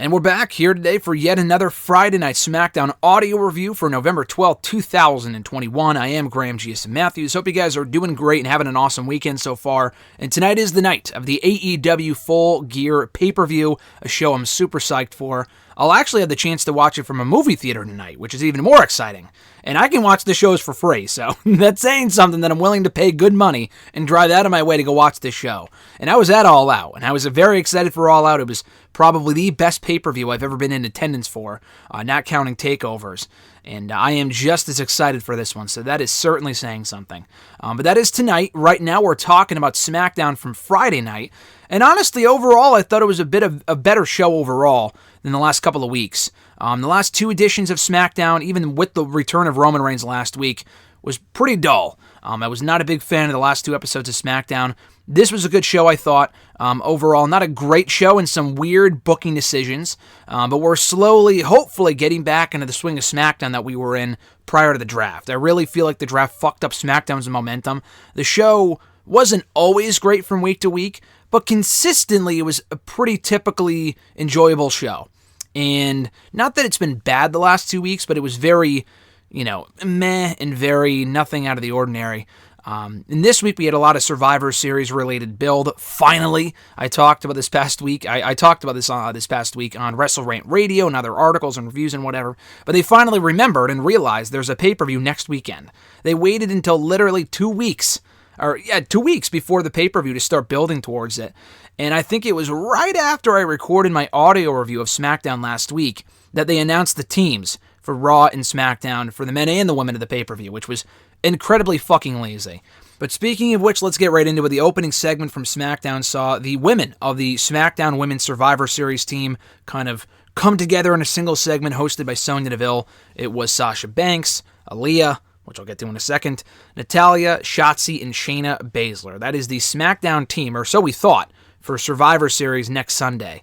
And we're back here today for yet another Friday Night SmackDown audio review for November 12th, 2021. I am Graham G.S. Matthews. Hope you guys are doing great and having an awesome weekend so far. And tonight is the night of the AEW Full Gear pay-per-view, a show I'm super psyched for. I'll actually have the chance to watch it from a movie theater tonight, which is even more exciting. And I can watch the shows for free, so that's saying something that I'm willing to pay good money and drive out of my way to go watch this show. And I was at All Out, and I was very excited for All Out. It was probably the best pay-per-view I've ever been in attendance for, not counting takeovers. And I am just as excited for this one, so that is certainly saying something. But that is tonight. Right now we're talking about SmackDown from Friday night. And honestly, overall, I thought it was a bit of a better show overall than the last couple of weeks. The last two editions of SmackDown, even with the return of Roman Reigns last week, was pretty dull. I was not a big fan of the last two episodes of SmackDown. This was a good show, I thought. Overall, not a great show and some weird booking decisions, but we're slowly, hopefully, getting back into the swing of SmackDown that we were in prior to the draft. I really feel like the draft fucked up SmackDown's momentum. The show wasn't always great from week to week, but consistently it was a pretty typically enjoyable show. And not that it's been bad the last 2 weeks, but it was very, meh and very nothing out of the ordinary. And this week we had a lot of Survivor Series related build. Finally, I talked about this past week. I talked about this this past week on WrestleRant Radio and other articles and reviews and whatever. But they finally remembered and realized there's a pay-per-view next weekend. They waited until literally 2 weeks. 2 weeks before the pay-per-view to start building towards it. And I think it was right after I recorded my audio review of SmackDown last week that they announced the teams for Raw and SmackDown for the men and the women of the pay-per-view, which was incredibly fucking lazy. But speaking of which, let's get right into it. The opening segment from SmackDown saw the women of the SmackDown Women's Survivor Series team kind of come together in a single segment hosted by Sonya Deville. It was Sasha Banks, Aliyah, which I'll get to in a second, Natalya, Shotzi, and Shayna Baszler. That is the SmackDown team, or so we thought, for Survivor Series next Sunday.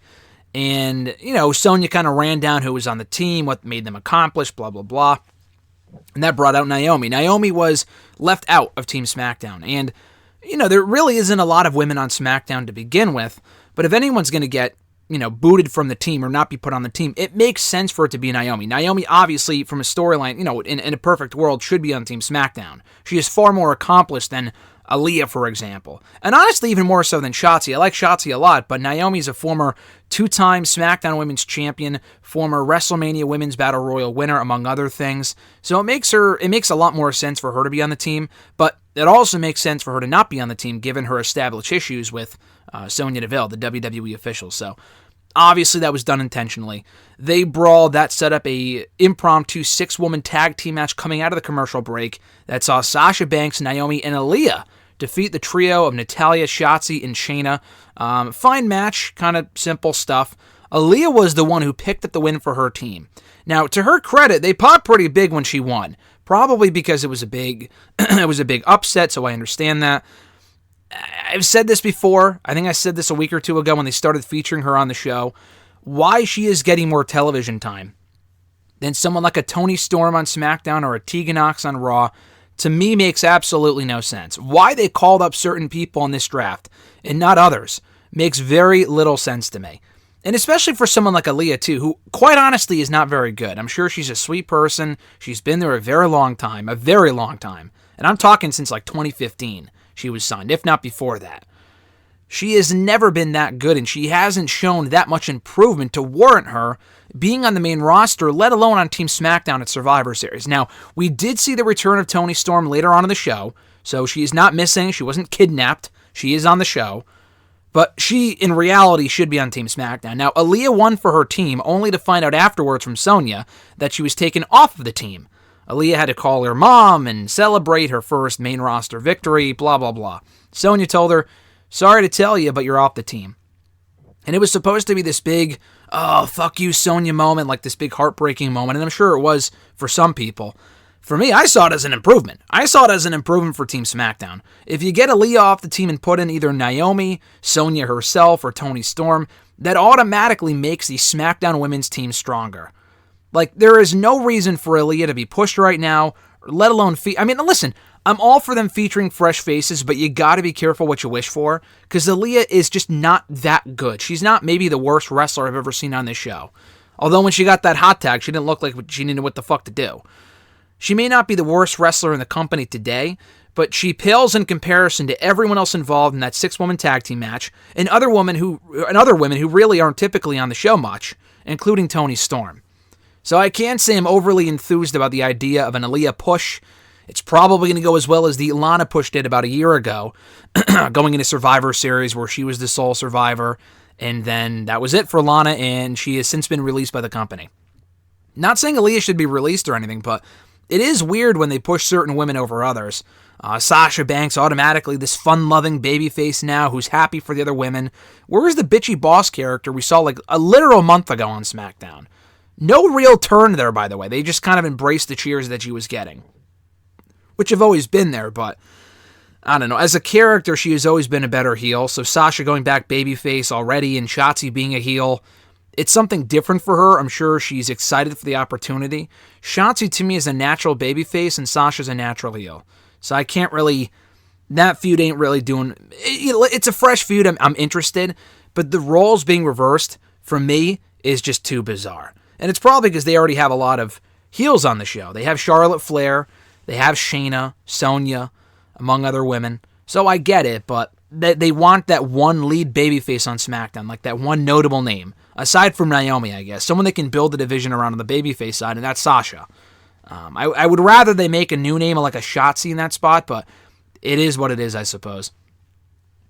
And, Sonya kind of ran down who was on the team, what made them accomplish, blah, blah, blah. And that brought out Naomi. Naomi was left out of Team SmackDown. And, there really isn't a lot of women on SmackDown to begin with, but if anyone's going to get booted from the team or not be put on the team, it makes sense for it to be Naomi. Naomi, obviously, from a storyline, in a perfect world, should be on Team SmackDown. She is far more accomplished than Aliyah, for example. And honestly, even more so than Shotzi. I like Shotzi a lot, but Naomi's a former 2-time SmackDown Women's Champion, former WrestleMania Women's Battle Royal winner, among other things. So it makes a lot more sense for her to be on the team, but it also makes sense for her to not be on the team, given her established issues with Sonya Deville, the WWE official. So obviously that was done intentionally. They brawled. That set up a impromptu 6-woman tag team match coming out of the commercial break that saw Sasha Banks, Naomi, and Aliyah defeat the trio of Natalya, Shotzi, and Shayna. Fine match, kind of simple stuff. Aliyah was the one who picked up the win for her team. Now, to her credit, they popped pretty big when she won. Probably because it was a big upset, so I understand that. I've said this before. I think I said this a week or two ago when they started featuring her on the show. Why she is getting more television time than someone like a Toni Storm on SmackDown or a Tegan Nox on Raw, to me, makes absolutely no sense. Why they called up certain people in this draft and not others makes very little sense to me. And especially for someone like Aliyah, too, who, quite honestly, is not very good. I'm sure she's a sweet person. She's been there a very long time. And I'm talking since like 2015 she was signed, if not before that. She has never been that good, and she hasn't shown that much improvement to warrant her being on the main roster, let alone on Team SmackDown at Survivor Series. Now, we did see the return of Toni Storm later on in the show, so she is not missing. She wasn't kidnapped. She is on the show. But she, in reality, should be on Team SmackDown. Now, Aliyah won for her team, only to find out afterwards from Sonya that she was taken off of the team. Aliyah had to call her mom and celebrate her first main roster victory, blah, blah, blah. Sonya told her, "Sorry to tell you, but you're off the team." And it was supposed to be this big, oh, fuck you, Sonya moment, like this big heartbreaking moment, and I'm sure it was for some people. For me, I saw it as an improvement. I saw it as an improvement for Team SmackDown. If you get Aliyah off the team and put in either Naomi, Sonya herself, or Toni Storm, that automatically makes the SmackDown women's team stronger. Like, there is no reason for Aliyah to be pushed right now, let alone... listen, I'm all for them featuring fresh faces, but you gotta be careful what you wish for, because Aliyah is just not that good. She's not maybe the worst wrestler I've ever seen on this show. Although when she got that hot tag, she didn't look like she didn't know what the fuck to do. She may not be the worst wrestler in the company today, but she pales in comparison to everyone else involved in that 6-woman tag team match, and other women who really aren't typically on the show much, including Toni Storm. So I can't say I'm overly enthused about the idea of an Aliyah push. It's probably going to go as well as the Lana push did about a year ago, going into Survivor Series where she was the sole survivor, and then that was it for Lana, and she has since been released by the company. Not saying Aliyah should be released or anything, but it is weird when they push certain women over others. Sasha Banks, automatically this fun-loving babyface now who's happy for the other women. Where's the bitchy boss character we saw like a literal month ago on SmackDown? No real turn there, by the way. They just kind of embraced the cheers that she was getting, which have always been there, but I don't know. As a character, she has always been a better heel, so Sasha going back babyface already and Shotzi being a heel, it's something different for her. I'm sure she's excited for the opportunity. Shotzi, to me, is a natural babyface, and Sasha's a natural heel. So I can't really... That feud ain't really doing... It's a fresh feud. I'm interested, but the roles being reversed, for me, is just too bizarre. And it's probably because they already have a lot of heels on the show. They have Charlotte Flair, they have Shayna, Sonya, among other women. So I get it, but they want that one lead babyface on SmackDown, like that one notable name. Aside from Naomi, I guess. Someone that can build the division around on the babyface side, and that's Sasha. I would rather they make a new name like a Shotzi in that spot, but it is what it is, I suppose.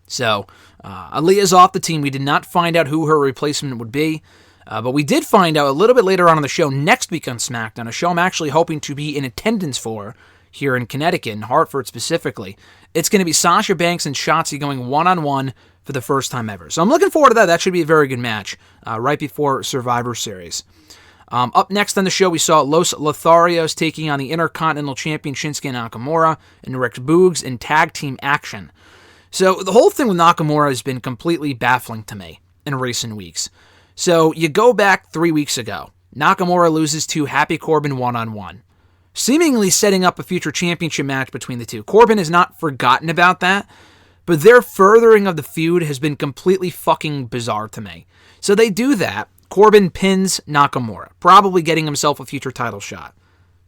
So, Aliyah's off the team. We did not find out who her replacement would be, but we did find out a little bit later on in the show next week on SmackDown, a show I'm actually hoping to be in attendance for here in Connecticut, in Hartford specifically. It's going to be Sasha Banks and Shotzi going one-on-one for the first time ever. So I'm looking forward to that. That should be a very good match right before Survivor Series. Up next on the show, we saw Los Lotharios taking on the Intercontinental Champion Shinsuke Nakamura and Rick Boogs in tag team action. So the whole thing with Nakamura has been completely baffling to me in recent weeks. So you go back 3 weeks ago. Nakamura loses to Happy Corbin one-on-one, seemingly setting up a future championship match between the two. Corbin has not forgotten about that, but their furthering of the feud has been completely fucking bizarre to me. So they do that. Corbin pins Nakamura, probably getting himself a future title shot.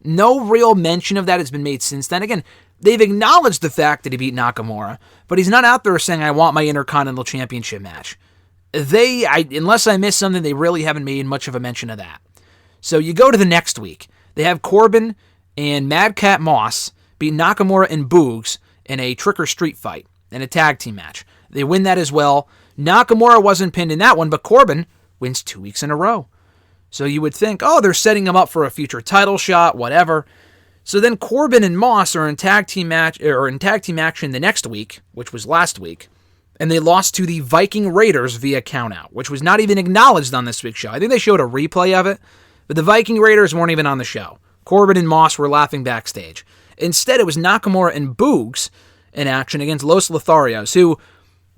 No real mention of that has been made since then. Again, they've acknowledged the fact that he beat Nakamura, but he's not out there saying, I want my Intercontinental Championship match. Unless I missed something, they really haven't made much of a mention of that. So you go to the next week. They have Corbin and Madcap Moss beat Nakamura and Boogs in a trick or street fight in a tag team match. They win that as well. Nakamura wasn't pinned in that one, but Corbin wins 2 weeks in a row. So you would think, oh, they're setting him up for a future title shot, whatever. So then Corbin and Moss are in tag team action the next week, which was last week, and they lost to the Viking Raiders via countout, which was not even acknowledged on this week's show. I think they showed a replay of it, but the Viking Raiders weren't even on the show. Corbin and Moss were laughing backstage. Instead, it was Nakamura and Boogs in action against Los Lotharios, who,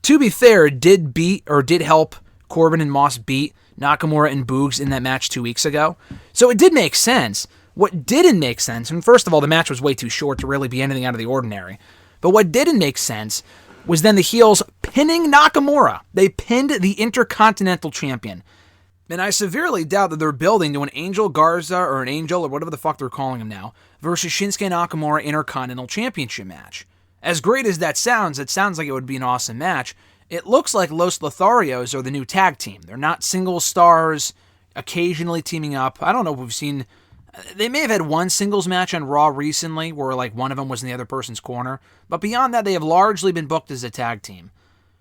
to be fair, did help Corbin and Moss beat Nakamura and Boogs in that match 2 weeks ago. So it did make sense. What didn't make sense, and first of all, the match was way too short to really be anything out of the ordinary, but what didn't make sense was then the heels pinning Nakamura. They pinned the Intercontinental Champion. And I severely doubt that they're building to an Angel Garza or an Angel or whatever the fuck they're calling him now versus Shinsuke Nakamura Intercontinental Championship match. As great as that sounds, it sounds like it would be an awesome match. It looks like Los Lotharios are the new tag team. They're not single stars, occasionally teaming up. I don't know if we've seen... They may have had one singles match on Raw recently where like one of them was in the other person's corner. But beyond that, they have largely been booked as a tag team.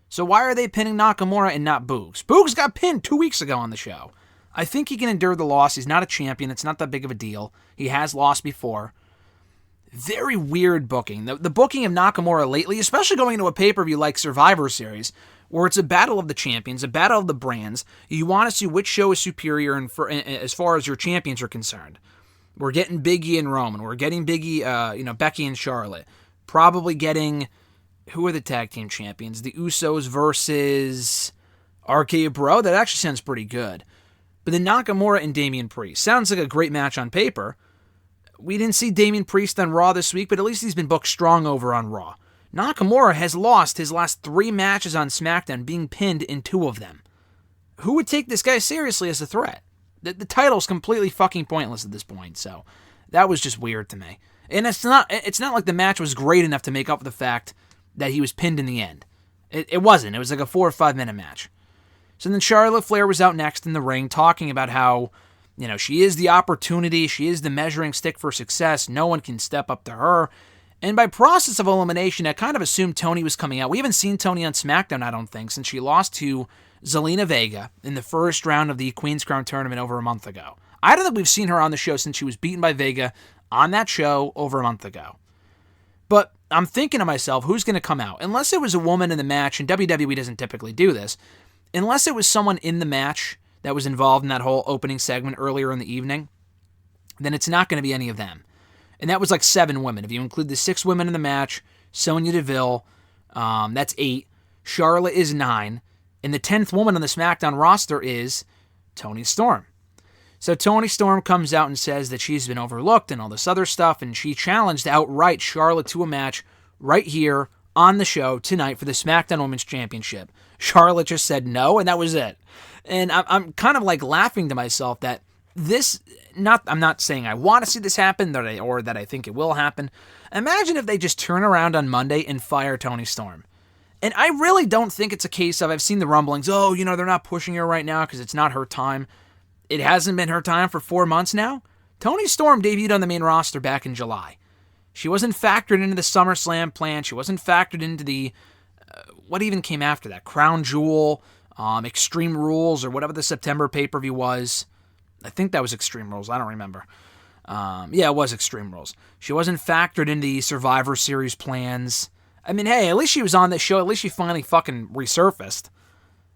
So why are they pinning Nakamura and not Boogs? Boogs got pinned 2 weeks ago on the show. I think he can endure the loss. He's not a champion. It's not that big of a deal. He has lost before. Very weird booking. The booking of Nakamura lately, especially going into a pay-per-view like Survivor Series, where it's a battle of the champions, a battle of the brands. You want to see which show is superior as far as your champions are concerned. We're getting Big E and Roman. We're getting Becky and Charlotte. Probably getting, who are the tag team champions? The Usos versus RK Bro. That actually sounds pretty good. But then Nakamura and Damien Priest. Sounds like a great match on paper. We didn't see Damien Priest on Raw this week, but at least he's been booked strong over on Raw. Nakamura has lost his last 3 matches on SmackDown, being pinned in 2 of them. Who would take this guy seriously as a threat? The title's completely fucking pointless at this point, so that was just weird to me. And it's not like the match was great enough to make up for the fact that he was pinned in the end. It wasn't. It was like a 4 or 5 minute match. So then Charlotte Flair was out next in the ring talking about how, she is the opportunity, she is the measuring stick for success, no one can step up to her. And by process of elimination, I kind of assumed Toni was coming out. We haven't seen Toni on SmackDown, I don't think, since she lost to Zelina Vega in the first round of the Queen's Crown tournament over a month ago. I don't think we've seen her on the show since she was beaten by Vega on that show over a month ago. But I'm thinking to myself, who's going to come out? Unless it was a woman in the match, and WWE doesn't typically do this, unless it was someone in the match that was involved in that whole opening segment earlier in the evening, then it's not going to be any of them. And that was like 7 women. If you include the 6 women in the match, Sonya Deville, that's 8. Charlotte is 9. And the 10th woman on the SmackDown roster is Toni Storm. So Toni Storm comes out and says that she's been overlooked and all this other stuff, and she challenged outright Charlotte to a match right here on the show tonight for the SmackDown Women's Championship. Charlotte just said no, and that was it. And I'm kind of like laughing to myself that I'm not saying I want to see this happen or that I think it will happen. Imagine if they just turn around on Monday and fire Toni Storm. And I really don't think it's a case of, I've seen the rumblings, they're not pushing her right now because it's not her time. It hasn't been her time for 4 months now. Toni Storm debuted on the main roster back in July. She wasn't factored into the SummerSlam plan. She wasn't factored into the, what even came after that? Crown Jewel, Extreme Rules, or whatever the September pay-per-view was. I think that was Extreme Rules. I don't remember. Yeah, it was Extreme Rules. She wasn't factored into the Survivor Series plans. I mean, hey, at least she was on this show. At least she finally fucking resurfaced.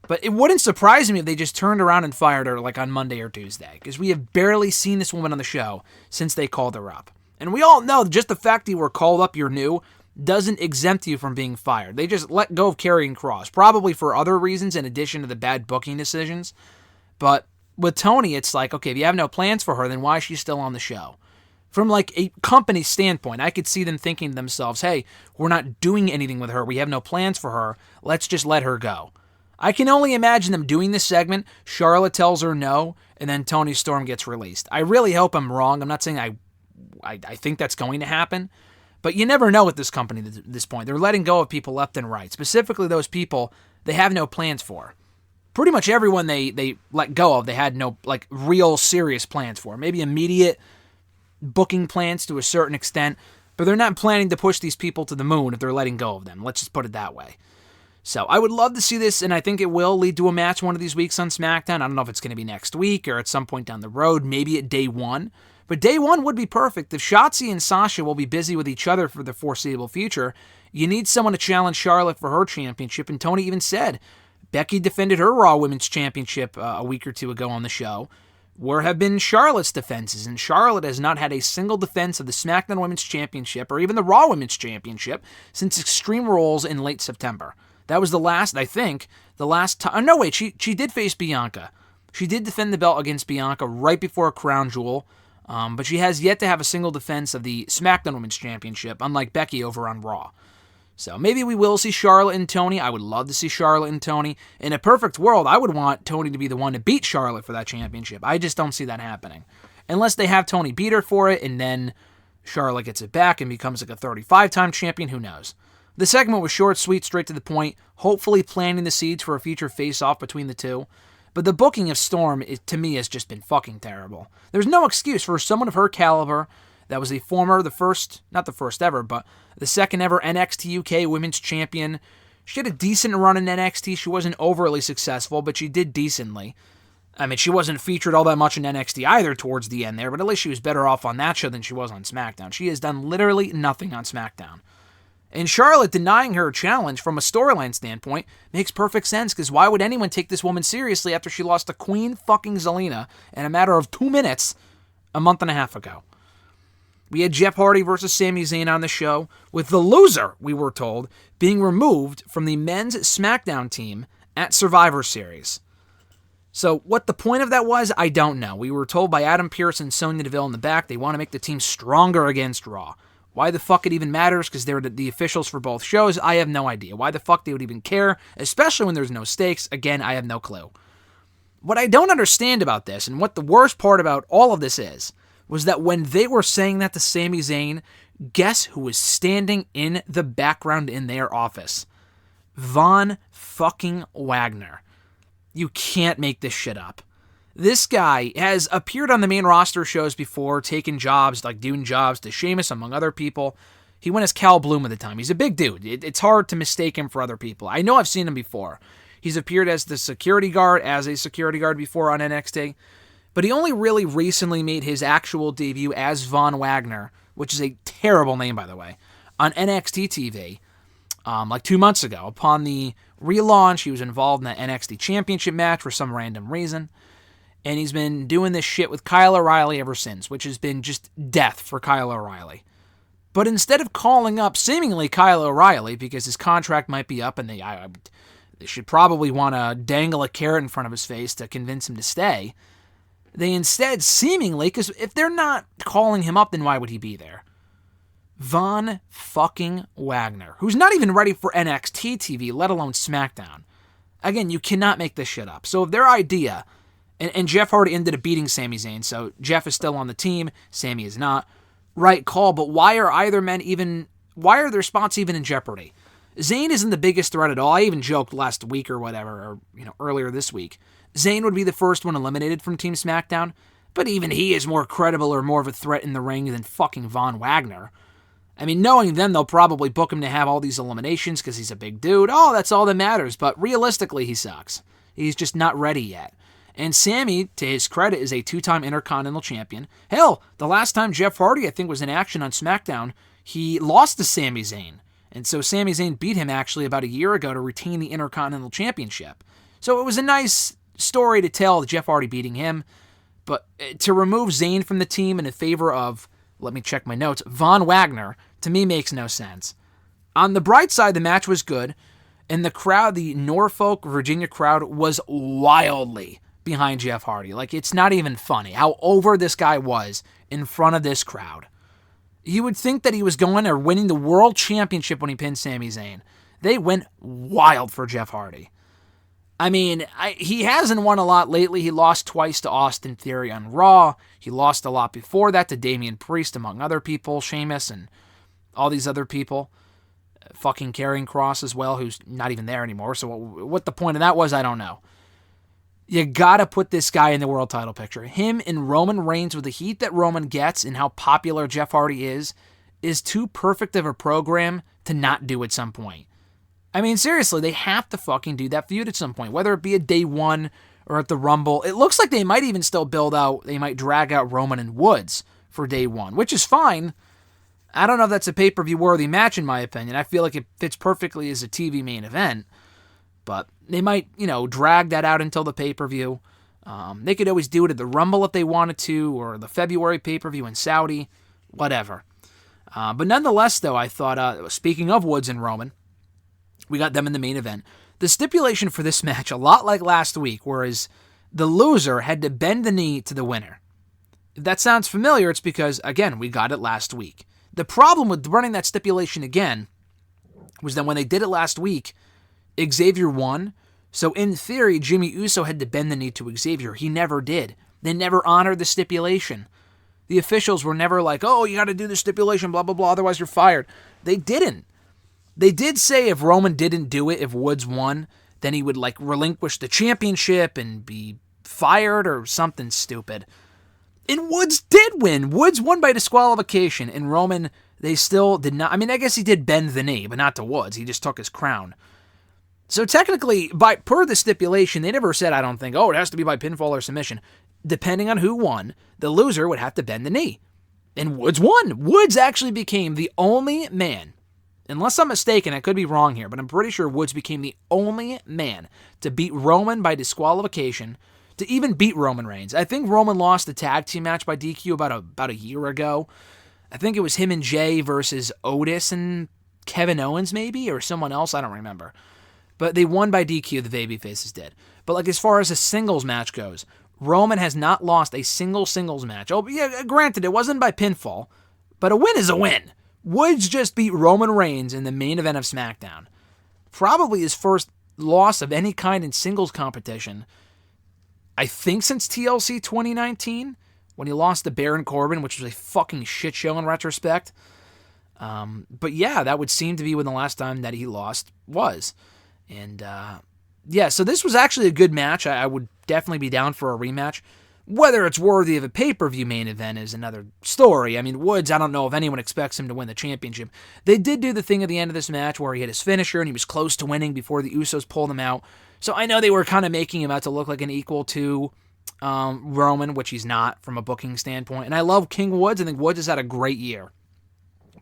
But it wouldn't surprise me if they just turned around and fired her like on Monday or Tuesday, because we have barely seen this woman on the show since they called her up. And we all know just the fact that you were called up, you're new, doesn't exempt you from being fired. They just let go of Karrion Kross, probably for other reasons in addition to the bad booking decisions. But with Toni, it's like, okay, if you have no plans for her, then why is she still on the show? From like a company standpoint, I could see them thinking to themselves, hey, we're not doing anything with her. We have no plans for her. Let's just let her go. I can only imagine them doing this segment. Charlotte tells her no, and then Toni Storm gets released. I really hope I'm wrong. I'm not saying I think that's going to happen, but you never know with this company at this point. They're letting go of people left and right, specifically those people they have no plans for. Pretty much everyone they let go of, they had no like real serious plans for. Maybe immediate booking plans to a certain extent, but they're not planning to push these people to the moon if they're letting go of them. Let's just put it that way. So I would love to see this, and I think it will lead to a match one of these weeks on SmackDown. I don't know if it's going to be next week or at some point down the road, maybe at day 1. But day 1 would be perfect. If Shotzi and Sasha will be busy with each other for the foreseeable future, you need someone to challenge Charlotte for her championship, and Toni even said Becky defended her Raw Women's Championship a week or 2 ago on the show. Where have been Charlotte's defenses? And Charlotte has not had a single defense of the SmackDown Women's Championship or even the Raw Women's Championship since Extreme Rules in late September. That was the last time. No, wait, she did face Bianca. She did defend the belt against Bianca right before Crown Jewel, but she has yet to have a single defense of the SmackDown Women's Championship, unlike Becky over on Raw. So maybe we will see Charlotte and Toni. I would love to see Charlotte and Toni. In a perfect world, I would want Toni to be the one to beat Charlotte for that championship. I just don't see that happening. Unless they have Toni beat her for it, and then Charlotte gets it back and becomes like a 35-time champion, who knows. The segment was short, sweet, straight to the point, hopefully planting the seeds for a future face-off between the two. But the booking of Storm, to me, has just been fucking terrible. There's no excuse for someone of her caliber that was not the first ever, but the second ever NXT UK Women's Champion. She had a decent run in NXT. She wasn't overly successful, but she did decently. I mean, she wasn't featured all that much in NXT either towards the end there, but at least she was better off on that show than she was on SmackDown. She has done literally nothing on SmackDown. And Charlotte denying her a challenge from a storyline standpoint makes perfect sense, because why would anyone take this woman seriously after she lost to Queen fucking Zelina in a matter of 2 minutes a month and a half ago? We had Jeff Hardy versus Sami Zayn on the show, with the loser, we were told, being removed from the men's SmackDown team at Survivor Series. So what the point of that was, I don't know. We were told by Adam Pearce and Sonya Deville in the back they want to make the team stronger against Raw. Why the fuck it even matters, because they're the officials for both shows, I have no idea. Why the fuck they would even care, especially when there's no stakes, again, I have no clue. What I don't understand about this, and what the worst part about all of this is, was that when they were saying that to Sami Zayn, guess who was standing in the background in their office? Von fucking Wagner. You can't make this shit up. This guy has appeared on the main roster shows before, taking jobs, like doing jobs to Sheamus, among other people. He went as Cal Bloom at the time. He's a big dude. It's hard to mistake him for other people. I know I've seen him before. He's appeared as a security guard before on NXT. But he only really recently made his actual debut as Von Wagner, which is a terrible name, by the way, on NXT TV, like 2 months ago. Upon the relaunch, he was involved in the NXT Championship match for some random reason. And he's been doing this shit with Kyle O'Reilly ever since, which has been just death for Kyle O'Reilly. But instead of calling up seemingly Kyle O'Reilly, because his contract might be up and they should probably want to dangle a carrot in front of his face to convince him to stay, they instead seemingly, because if they're not calling him up, then why would he be there? Von fucking Wagner, who's not even ready for NXT TV, let alone SmackDown. Again, you cannot make this shit up. So if their idea... And Jeff Hardy ended up beating Sami Zayn, so Jeff is still on the team, Sami is not. Right call, but why are their spots even in jeopardy? Zayn isn't the biggest threat at all. I even joked last week or whatever, or earlier this week. Zayn would be the first one eliminated from Team SmackDown, but even he is more credible or more of a threat in the ring than fucking Von Wagner. I mean, knowing them, they'll probably book him to have all these eliminations because he's a big dude. Oh, that's all that matters, but realistically, he sucks. He's just not ready yet. And Sami, to his credit, is a 2-time Intercontinental Champion. Hell, the last time Jeff Hardy, I think, was in action on SmackDown, he lost to Sami Zayn. And so Sami Zayn beat him actually about a year ago to retain the Intercontinental Championship. So it was a nice story to tell, Jeff Hardy beating him. But to remove Zayn from the team in favor of, let me check my notes, Von Wagner, to me makes no sense. On the bright side, the match was good. And the crowd, the Norfolk, Virginia crowd, was wildly behind Jeff Hardy. Like, it's not even funny how over this guy was in front of this crowd. You would think that he was going or winning the world championship when he pinned Sami Zayn. They went wild for Jeff Hardy. I mean, he hasn't won a lot lately. He lost twice to Austin Theory on Raw. He lost a lot before that to Damien Priest, among other people, Sheamus and all these other people. Fucking Karrion Kross as well, who's not even there anymore. So what the point of that was, I don't know. You gotta put this guy in the world title picture. Him and Roman Reigns, with the heat that Roman gets and how popular Jeff Hardy is too perfect of a program to not do at some point. I mean, seriously, they have to fucking do that feud at some point, whether it be at Day 1 or at the Rumble. It looks like they might even still they might drag out Roman and Woods for Day 1, which is fine. I don't know if that's a pay-per-view worthy match, in my opinion. I feel like it fits perfectly as a TV main event. But they might, drag that out until the pay-per-view. They could always do it at the Rumble if they wanted to, or the February pay-per-view in Saudi, whatever. But nonetheless, though, I thought, speaking of Woods and Roman, we got them in the main event. The stipulation for this match, a lot like last week, whereas the loser had to bend the knee to the winner. If that sounds familiar, it's because, again, we got it last week. The problem with running that stipulation again was that when they did it last week, Xavier won, so in theory, Jimmy Uso had to bend the knee to Xavier. He never did. They never honored the stipulation. The officials were never like, oh, you got to do the stipulation, blah, blah, blah, otherwise you're fired. They didn't. They did say if Roman didn't do it, if Woods won, then he would, relinquish the championship and be fired or something stupid. And Woods did win. Woods won by disqualification, and Roman, they still did not. I mean, I guess he did bend the knee, but not to Woods. He just took his crown. So technically, per the stipulation, they never said, I don't think, it has to be by pinfall or submission. Depending on who won, the loser would have to bend the knee. And Woods won. Woods actually became the only man, unless I'm mistaken, I could be wrong here, but I'm pretty sure Woods became the only man to beat Roman by disqualification, to even beat Roman Reigns. I think Roman lost the tag team match by DQ about a year ago. I think it was him and Jay versus Otis and Kevin Owens maybe, or someone else, I don't remember. But they won by DQ, the babyfaces did. But like as far as a singles match goes, Roman has not lost a single singles match. Oh, yeah, granted, it wasn't by pinfall, but a win is a win. Woods just beat Roman Reigns in the main event of SmackDown. Probably his first loss of any kind in singles competition, I think since TLC 2019, when he lost to Baron Corbin, which was a fucking shit show in retrospect. But yeah, that would seem to be when the last time that he lost was. And yeah, so this was actually a good match. I would definitely be down for a rematch. Whether it's worthy of a pay-per-view main event is another story. I mean, Woods, I don't know if anyone expects him to win the championship. They did do the thing at the end of this match where he had his finisher and he was close to winning before the Usos pulled him out. So I know they were kind of making him out to look like an equal to Roman, which he's not from a booking standpoint. And I love King Woods. I think Woods has had a great year.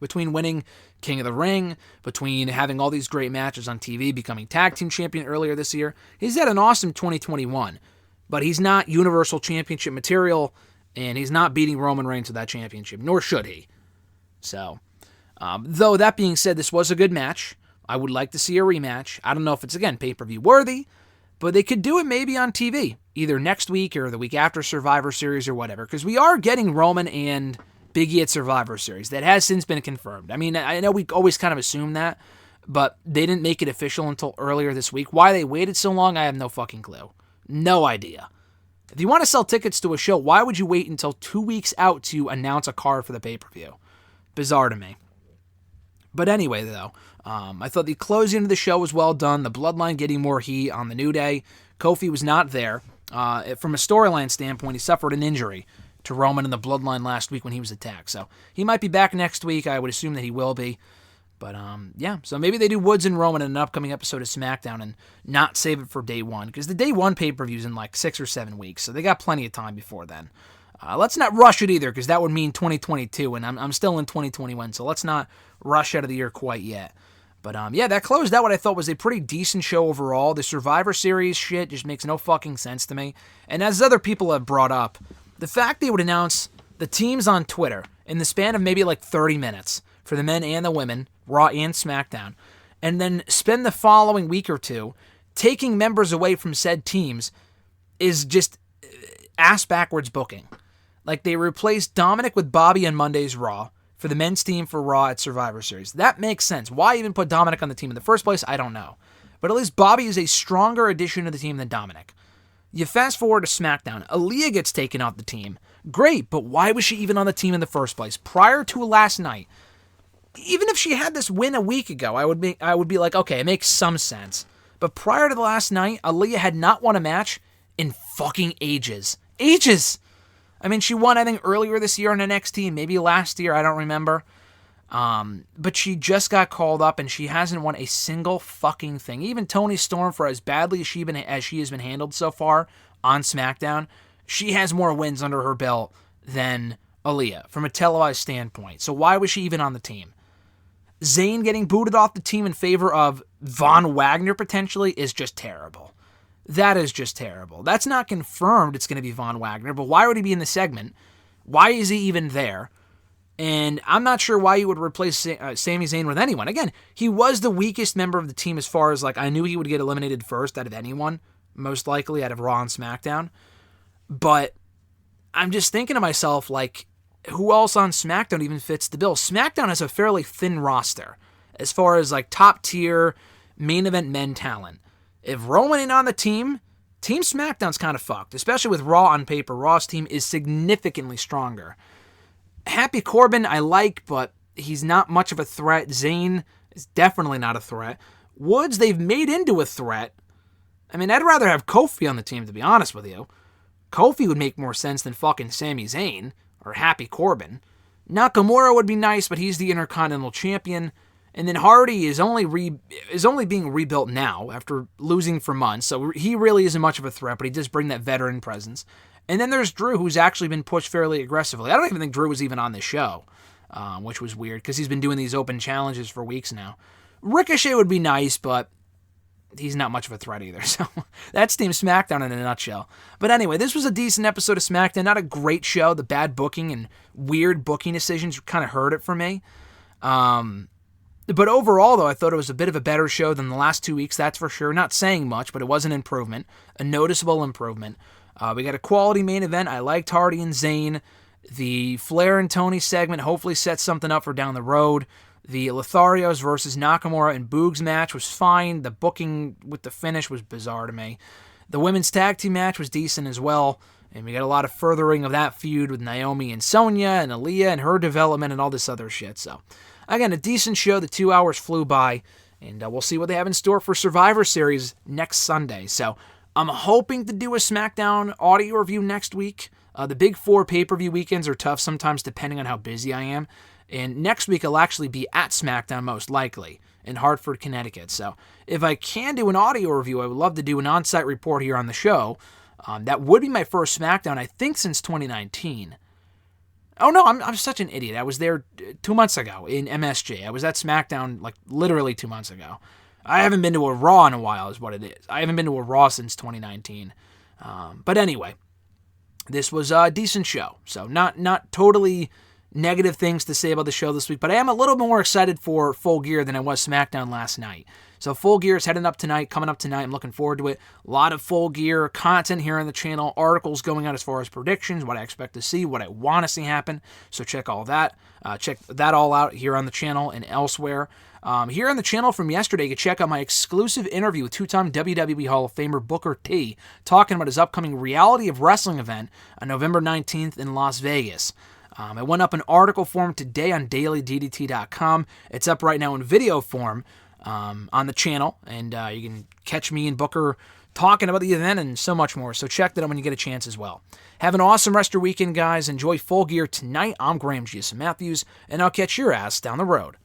Between winning King of the Ring, between having all these great matches on TV, becoming tag team champion earlier this year, he's had an awesome 2021. But he's not Universal Championship material, and he's not beating Roman Reigns to that championship, nor should he. So, though that being said, this was a good match. I would like to see a rematch. I don't know if it's, again, pay-per-view worthy, but they could do it maybe on TV, either next week or the week after Survivor Series or whatever, because we are getting Roman and Big E at Survivor Series. That has since been confirmed. I mean, I know we always kind of assume that, but they didn't make it official until earlier this week. Why they waited so long, I have no fucking clue. No idea. If you want to sell tickets to a show, why would you wait until 2 weeks out to announce a card for the pay-per-view? Bizarre to me. But anyway, though, I thought the closing of the show was well done. The Bloodline getting more heat on the New Day. Kofi was not there. From a storyline standpoint, he suffered an injury to Roman in the Bloodline last week when he was attacked. So he might be back next week. I would assume that he will be. But, yeah, so maybe they do Woods and Roman in an upcoming episode of SmackDown and not save it for day one, because the day one pay-per-view's in like 6 or 7 weeks, so they got plenty of time before then. Let's not rush it either, because that would mean 2022, and I'm still in 2021, so let's not rush out of the year quite yet. But, yeah, that closed out what I thought was a pretty decent show overall. The Survivor Series shit just makes no fucking sense to me. And as other people have brought up, the fact they would announce the teams on Twitter in the span of maybe like 30 minutes for the men and the women, Raw and SmackDown, and then spend the following week or two taking members away from said teams is just ass-backwards booking. Like, they replaced Dominic with Bobby on Monday's Raw for the men's team for Raw at Survivor Series. That makes sense. Why even put Dominic on the team in the first place? I don't know. But at least Bobby is a stronger addition to the team than Dominic. You fast forward to SmackDown. Aliyah gets taken off the team. Great, but why was she even on the team in the first place? Prior to last night, even if she had this win a week ago, I would be like, okay, it makes some sense. But prior to the last night, Aliyah had not won a match in fucking ages. Ages! I mean, she won, I think, earlier this year on NXT, maybe last year, I don't remember. But she just got called up, and she hasn't won a single fucking thing. Even Toni Storm, for as badly as she has been handled so far on SmackDown, she has more wins under her belt than Aliyah, from a televised standpoint. So why was she even on the team? Zayn getting booted off the team in favor of Von Wagner potentially is just terrible. That is just terrible. That's not confirmed it's going to be Von Wagner, but why would he be in the segment? Why is he even there? And I'm not sure why you would replace Sami Zayn with anyone. Again, he was the weakest member of the team as far as, like, I knew he would get eliminated first out of anyone, most likely out of Raw and SmackDown. But I'm just thinking to myself, like, who else on SmackDown even fits the bill? SmackDown has a fairly thin roster as far as, like, top-tier main event men talent. If Roman ain't on the team, Team SmackDown's kind of fucked, especially with Raw on paper. Raw's team is significantly stronger. Happy Corbin I like, but he's not much of a threat. Zayn is definitely not a threat. Woods, they've made into a threat. I mean, I'd rather have Kofi on the team, to be honest with you. Kofi would make more sense than fucking Sami Zayn or Happy Corbin. Nakamura would be nice, but he's the Intercontinental Champion. And then Hardy is only being rebuilt now after losing for months, so he really isn't much of a threat, but he does bring that veteran presence. And then there's Drew, who's actually been pushed fairly aggressively. I don't even think Drew was even on this show, which was weird, because he's been doing these open challenges for weeks now. Ricochet would be nice, but he's not much of a threat either. So that's Team SmackDown in a nutshell. But anyway, this was a decent episode of SmackDown. Not a great show. The bad booking and weird booking decisions kind of hurt it for me. But overall, though, I thought it was a bit of a better show than the last 2 weeks, that's for sure. Not saying much, but it was an improvement, a noticeable improvement. We got a quality main event. I liked Hardy and Zayn. The Flair and Toni segment hopefully sets something up for down the road. The Lotharios versus Nakamura and Boogs match was fine. The booking with the finish was bizarre to me. The women's tag team match was decent as well. And we got a lot of furthering of that feud with Naomi and Sonya and Aliyah and her development and all this other shit. So, again, a decent show. The 2 hours flew by. And we'll see what they have in store for Survivor Series next Sunday. So, I'm hoping to do a SmackDown audio review next week. The big 4 pay-per-view weekends are tough sometimes depending on how busy I am. And next week I'll actually be at SmackDown most likely in Hartford, Connecticut. So if I can do an audio review, I would love to do an on-site report here on the show. That would be my first SmackDown, I think, since 2019. Oh no, I'm such an idiot. I was there 2 months ago in MSG. I was at SmackDown like literally 2 months ago. I haven't been to a Raw in a while is what it is. I haven't been to a Raw since 2019. But anyway, this was a decent show. So not totally negative things to say about the show this week, but I am a little more excited for Full Gear than I was SmackDown last night. So Full Gear is coming up tonight. I'm looking forward to it. A lot of Full Gear content here on the channel, articles going out as far as predictions, what I expect to see, what I want to see happen. So check all that. Check that all out here on the channel and elsewhere. Here on the channel from yesterday, you can check out my exclusive interview with two-time WWE Hall of Famer Booker T, talking about his upcoming Reality of Wrestling event on November 19th in Las Vegas. I went up an article form today on dailyddt.com. It's up right now in video form on the channel, and you can catch me and Booker talking about the event and so much more. So check that out when you get a chance as well. Have an awesome rest of your weekend, guys. Enjoy Full Gear tonight. I'm Graham G.S. Matthews, and I'll catch your ass down the road.